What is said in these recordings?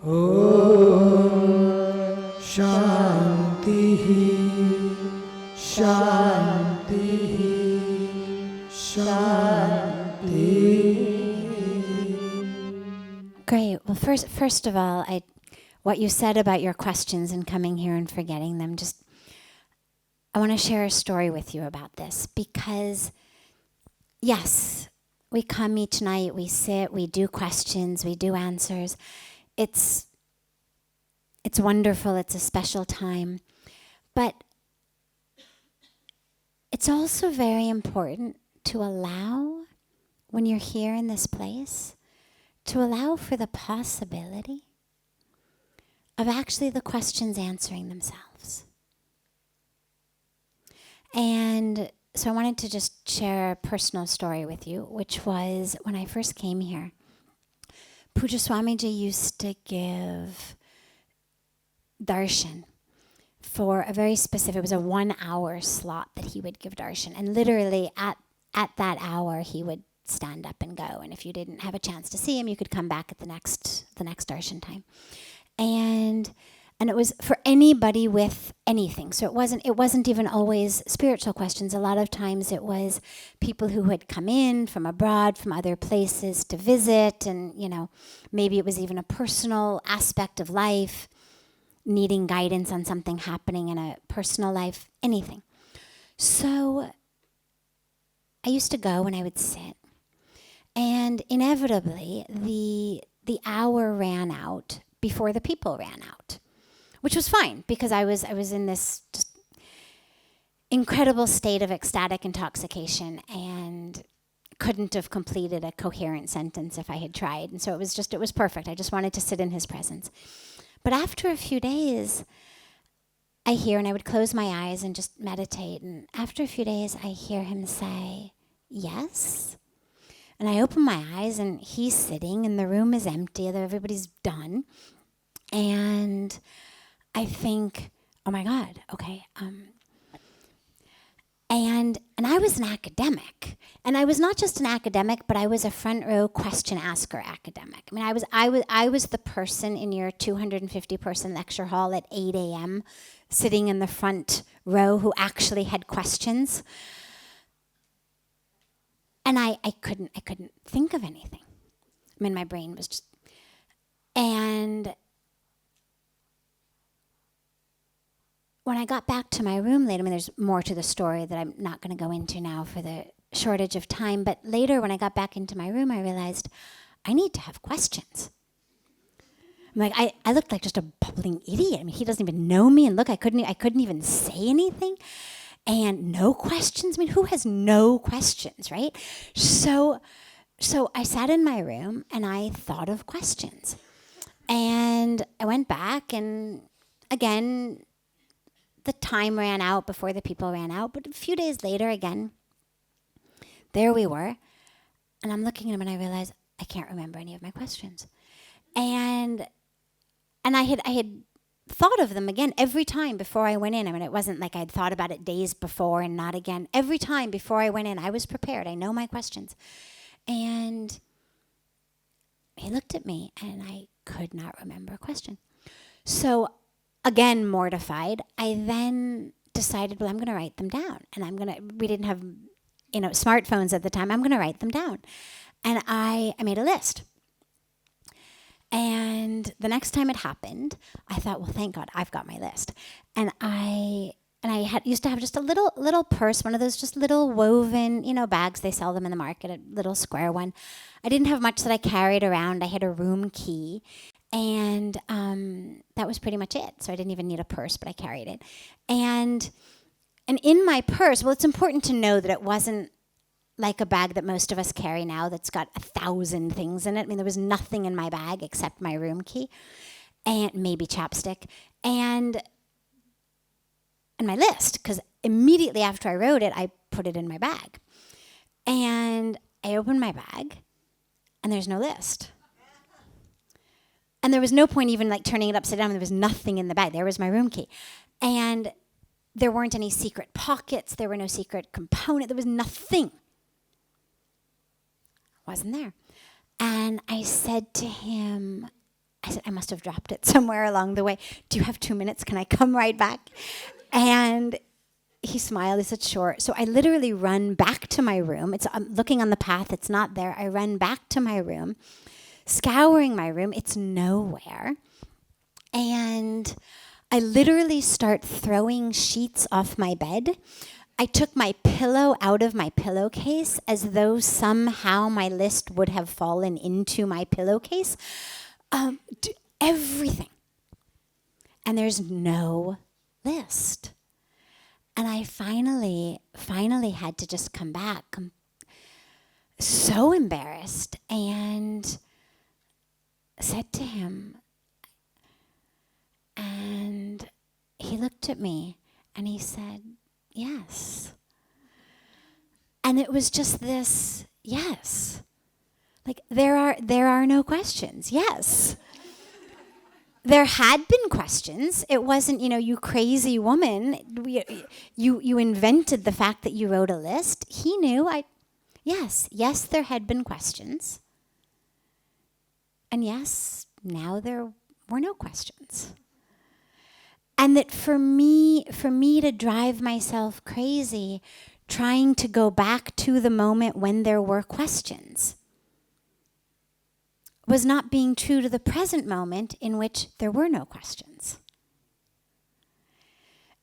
Om Shanti Shanti Shanti. Great. Well, first of all, what you said about your questions and coming here and forgetting them, I want to share a story with you about this because, yes, we come each night, we sit, we do questions, we do answers. It's wonderful, it's a special time. But it's also very important to allow, when you're here in this place, to allow for the possibility of actually the questions answering themselves. And so I wanted to just share a personal story with you, which was when I first came here. Puja Swamiji used to give darshan for a very specific, it was a 1 hour slot that he would give darshan. And literally at that hour, he would stand up and go. And if you didn't have a chance to see him, you could come back at the next darshan time. And it was for anybody with anything. So it wasn't even always spiritual questions. A lot of times it was people who had come in from abroad, from other places to visit. And, maybe it was even a personal aspect of life, needing guidance on something happening in a personal life, anything. So I used to go and I would sit. And inevitably, the hour ran out before the people ran out, which was fine because I was in this just incredible state of ecstatic intoxication and couldn't have completed a coherent sentence if I had tried. And so it was perfect. I just wanted to sit in his presence. But after a few days, I hear, and I would close my eyes and just meditate. And after a few days, I hear him say, yes. And I open my eyes, and he's sitting, and the room is empty, everybody's done. And I think, oh my God, okay. And I was an academic. And I was not just an academic, but I was a front row question asker academic. I mean, I was the person in your 250 person lecture hall at 8 a.m. sitting in the front row who actually had questions. And I couldn't think of anything. I mean, my brain was just, and when I got back to my room later, I mean, there's more to the story that I'm not going to go into now for the shortage of time, but later when I got back into my room, I realized I need to have questions. I'm like, I looked like just a bubbling idiot. I mean, he doesn't even know me, and look, I couldn't even say anything. And no questions? I mean, who has no questions, right? So I sat in my room and I thought of questions. And I went back, and again, the time ran out before the people ran out. But a few days later, again, there we were. And I'm looking at him and I realized I can't remember any of my questions. And I had thought of them again every time before I went in. I mean, it wasn't like I'd thought about it days before and not again. Every time before I went in, I was prepared. I know my questions. And he looked at me and I could not remember a question. So again, mortified, I then decided, well, I'm going to write them down. And we didn't have, smartphones at the time. I'm going to write them down. And I made a list. And the next time it happened, I thought, well, thank God, I've got my list. And I used to have just a little purse, one of those just little woven, bags. They sell them in the market, a little square one. I didn't have much that I carried around. I had a room key. And that was pretty much it. So I didn't even need a purse, but I carried it. And in my purse, well, it's important to know that it wasn't like a bag that most of us carry now that's got 1,000 things in it. I mean, there was nothing in my bag except my room key and maybe chapstick and my list, because immediately after I wrote it, I put it in my bag. And I opened my bag, and there's no list. And there was no point even like turning it upside down. There was nothing in the bag. There was my room key. And there weren't any secret pockets. There were no secret component. There was nothing. Wasn't there. And I said to him, I said, I must have dropped it somewhere along the way. Do you have 2 minutes? Can I come right back? And he smiled. He said, sure. So I literally run back to my room. I'm looking on the path. It's not there. I run back to my room, scouring my room. It's nowhere. And I literally start throwing sheets off my bed. I took my pillow out of my pillowcase as though somehow my list would have fallen into my pillowcase. Everything. And there's no list. And I finally had to just come back. I'm so embarrassed, and said to him, and he looked at me and he said, yes. And it was just this, yes. Like there are no questions. Yes. There had been questions. It wasn't, you crazy woman. You invented the fact that you wrote a list. He knew. Yes, there had been questions. And yes, now there were no questions. And that for me to drive myself crazy, trying to go back to the moment when there were questions, was not being true to the present moment in which there were no questions.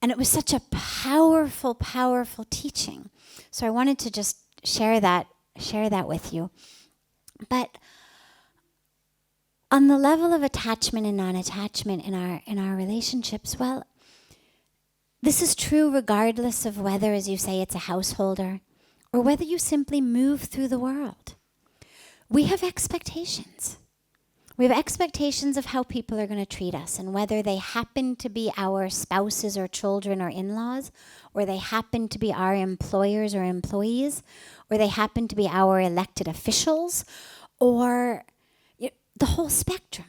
And it was such a powerful, powerful teaching. So I wanted to just share that with you. But on the level of attachment and non-attachment in our relationships, well, this is true regardless of whether, as you say, it's a householder or whether you simply move through the world. We have expectations. We have expectations of how people are going to treat us, and whether they happen to be our spouses or children or in-laws, or they happen to be our employers or employees, or they happen to be our elected officials, or the whole spectrum.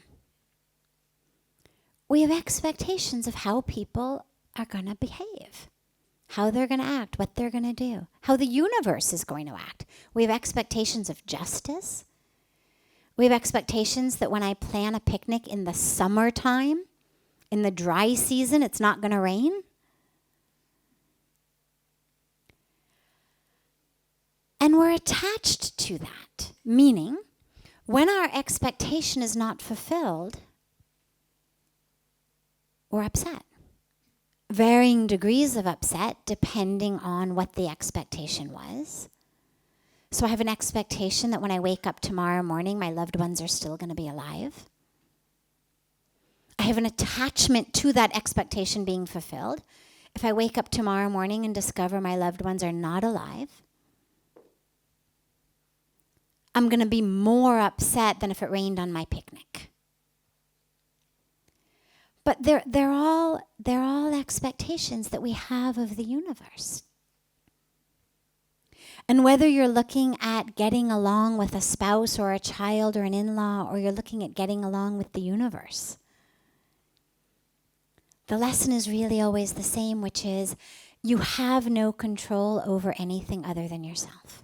We have expectations of how people are going to behave, how they're going to act, what they're going to do, how the universe is going to act. We have expectations of justice. We have expectations that when I plan a picnic in the summertime, in the dry season, it's not going to rain. And we're attached to that, meaning when our expectation is not fulfilled, we're upset. Varying degrees of upset depending on what the expectation was. So I have an expectation that when I wake up tomorrow morning, my loved ones are still going to be alive. I have an attachment to that expectation being fulfilled. If I wake up tomorrow morning and discover my loved ones are not alive, I'm going to be more upset than if it rained on my picnic. But they're all expectations that we have of the universe. And whether you're looking at getting along with a spouse or a child or an in-law, or you're looking at getting along with the universe, the lesson is really always the same, which is you have no control over anything other than yourself.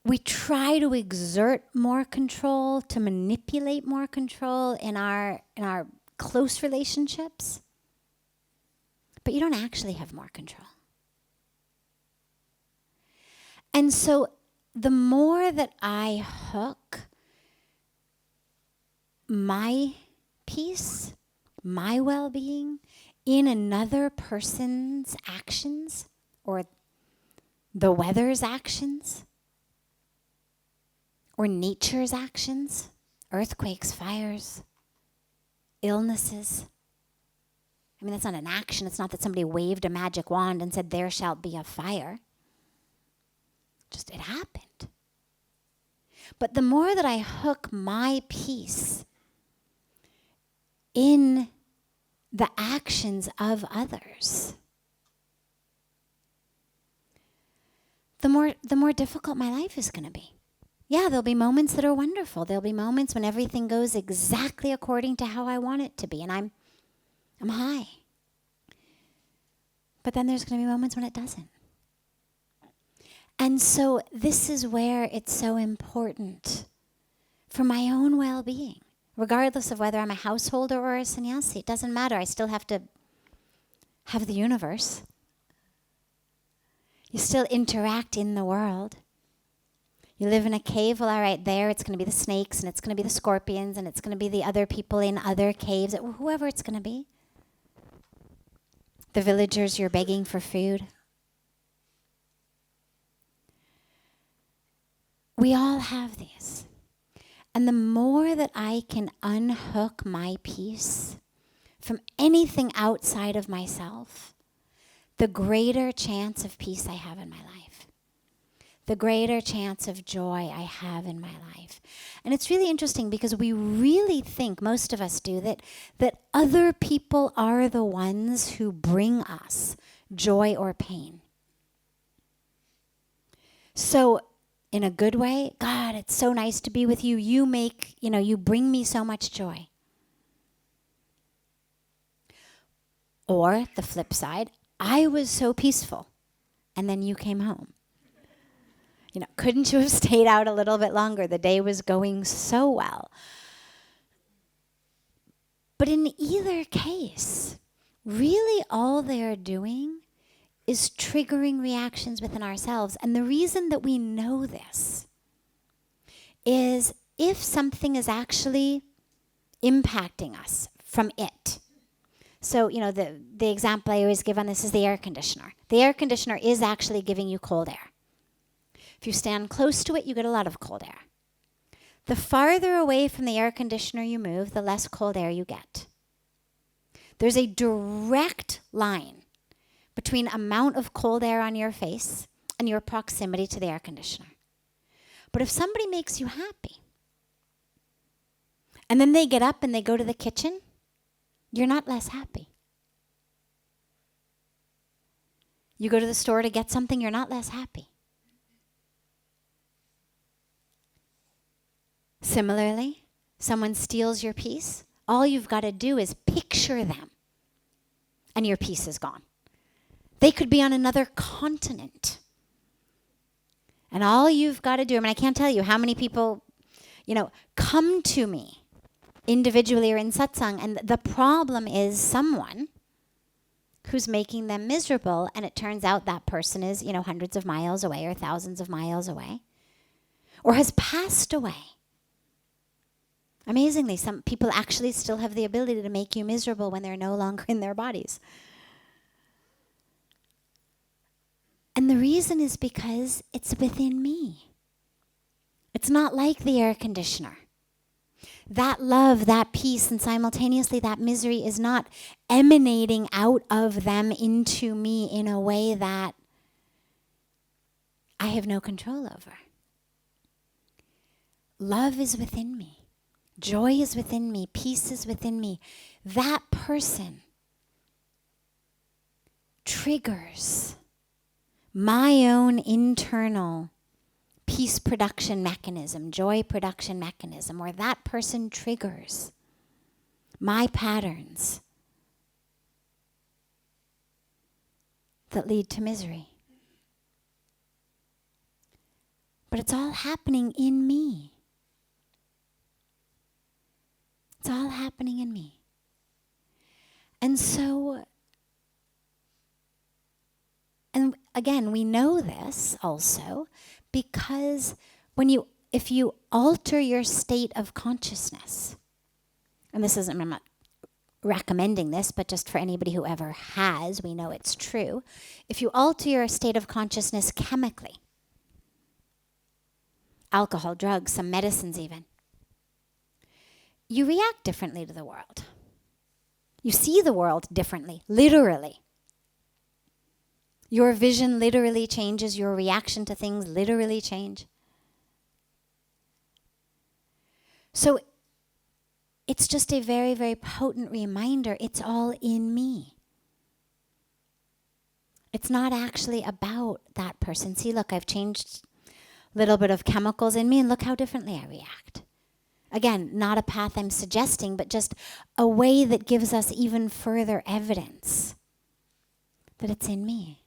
We try to exert more control, to manipulate more control in our close relationships, but you don't actually have more control. And so the more that I hook my peace, my well-being in another person's actions or the weather's actions, or nature's actions, earthquakes, fires, illnesses. I mean, that's not an action. It's not that somebody waved a magic wand and said, there shall be a fire. Just it happened. But the more that I hook my peace in the actions of others, the more difficult my life is going to be. Yeah, there'll be moments that are wonderful. There'll be moments when everything goes exactly according to how I want it to be, and I'm high. But then there's going to be moments when it doesn't. And so this is where it's so important for my own well-being, regardless of whether I'm a householder or a sannyasi. It doesn't matter. I still have to have the universe. You still interact in the world. You live in a cave, well, all right, there it's going to be the snakes, and it's going to be the scorpions, and it's going to be the other people in other caves, whoever it's going to be. The villagers you're begging for food. We all have these. And the more that I can unhook my peace from anything outside of myself, the greater chance of peace I have in my life. The greater chance of joy I have in my life. And it's really interesting because we really think, most of us do, that other people are the ones who bring us joy or pain. So, in a good way, God, it's so nice to be with you. You bring me so much joy. Or the flip side, I was so peaceful, and then you came home. Couldn't you have stayed out a little bit longer? The day was going so well. But in either case, really all they're doing is triggering reactions within ourselves. And the reason that we know this is if something is actually impacting us from it. So, the example I always give on this is the air conditioner. The air conditioner is actually giving you cold air. If you stand close to it, you get a lot of cold air. The farther away from the air conditioner you move, the less cold air you get. There's a direct line between amount of cold air on your face and your proximity to the air conditioner. But if somebody makes you happy, and then they get up and they go to the kitchen, you're not less happy. You go to the store to get something, you're not less happy. Similarly, someone steals your peace, all you've got to do is picture them, and your peace is gone. They could be on another continent. And all you've got to do, I can't tell you how many people, come to me individually or in satsang, and the problem is someone who's making them miserable, and it turns out that person is, hundreds of miles away or thousands of miles away, or has passed away. Amazingly, some people actually still have the ability to make you miserable when they're no longer in their bodies. And the reason is because it's within me. It's not like the air conditioner. That love, that peace, and simultaneously that misery is not emanating out of them into me in a way that I have no control over. Love is within me. Joy is within me. Peace is within me. That person triggers my own internal peace production mechanism, joy production mechanism, or that person triggers my patterns that lead to misery. But it's all happening in me. It's all happening in me. And so, and again, we know this also because if you alter your state of consciousness, and I'm not recommending this, but just for anybody who ever has, we know it's true. If you alter your state of consciousness chemically, alcohol, drugs, some medicines even, you react differently to the world. You see the world differently, literally. Your vision literally changes. Your reaction to things literally change. So it's just a very, very potent reminder. It's all in me. It's not actually about that person. See, look, I've changed a little bit of chemicals in me, and look how differently I react. Again, not a path I'm suggesting, but just a way that gives us even further evidence that it's in me.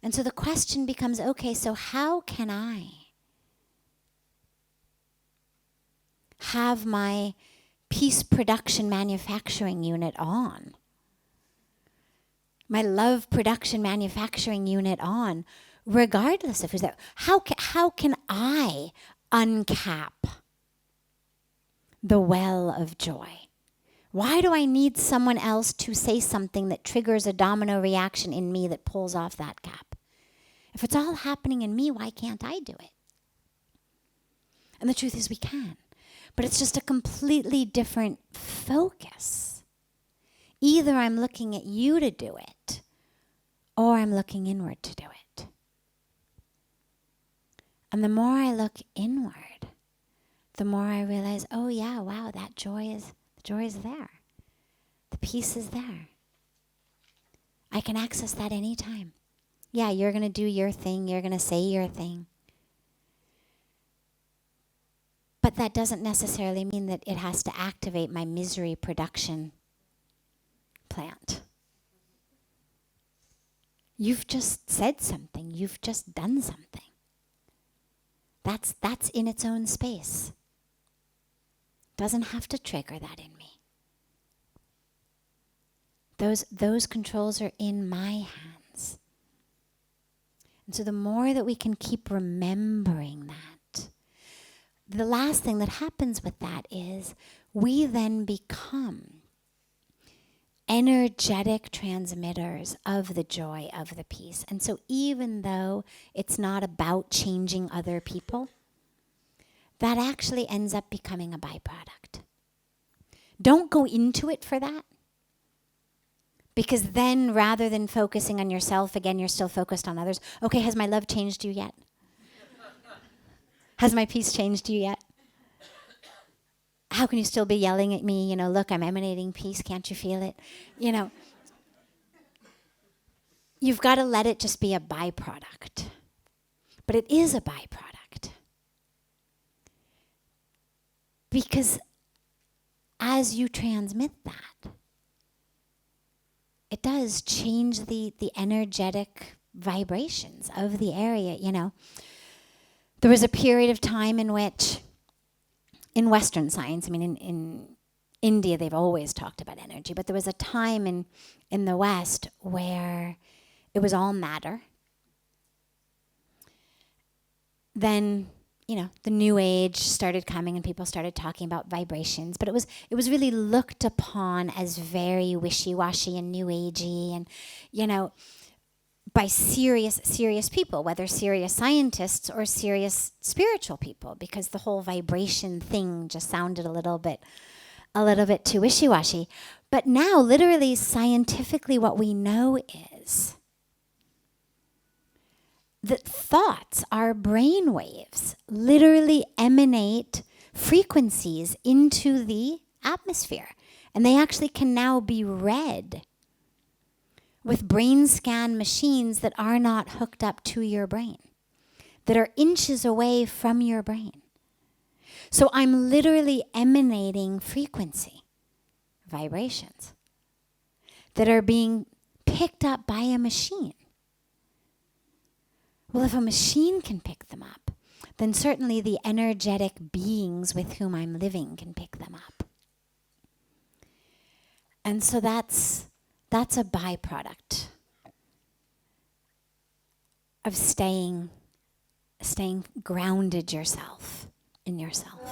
And so the question becomes, okay, so how can I have my peace production manufacturing unit on, my love production manufacturing unit on, regardless of who's there? How can I uncap the well of joy? Why do I need someone else to say something that triggers a domino reaction in me that pulls off that cap? If it's all happening in me, why can't I do it? And the truth is we can. But it's just a completely different focus. Either I'm looking at you to do it, or I'm looking inward to do it. And the more I look inward, the more I realize, oh yeah, wow, that joy is there. The peace is there. I can access that anytime. Yeah, you're going to do your thing. You're going to say your thing. But that doesn't necessarily mean that it has to activate my misery production plant. You've just said something. You've just done something. That's in its own space. Doesn't have to trigger that in me. Those controls are in my hands. And so the more that we can keep remembering that, the last thing that happens with that is we then become energetic transmitters of the joy, of the peace. And so even though it's not about changing other people, that actually ends up becoming a byproduct. Don't go into it for that. Because then rather than focusing on yourself, again, you're still focused on others. Okay, has my love changed you yet? Has my peace changed you yet? How can you still be yelling at me? Look, I'm emanating peace. Can't you feel it? You've got to let it just be a byproduct. But it is a byproduct. Because as you transmit that, it does change the energetic vibrations of the area, There was a period of time in which, in Western science, in India they've always talked about energy, but there was a time in the West where it was all matter. Then, the New Age started coming and people started talking about vibrations, but it was really looked upon as very wishy-washy and New Agey and, by serious people, whether serious scientists or serious spiritual people, because the whole vibration thing just sounded a little bit too wishy-washy. But now, literally, scientifically, what we know is that thoughts, our brain waves, literally emanate frequencies into the atmosphere. And they actually can now be read with brain scan machines that are not hooked up to your brain, that are inches away from your brain. So I'm literally emanating frequency, vibrations, that are being picked up by a machine. Well, if a machine can pick them up, then certainly the energetic beings with whom I'm living can pick them up. And so that's a byproduct of staying grounded in yourself.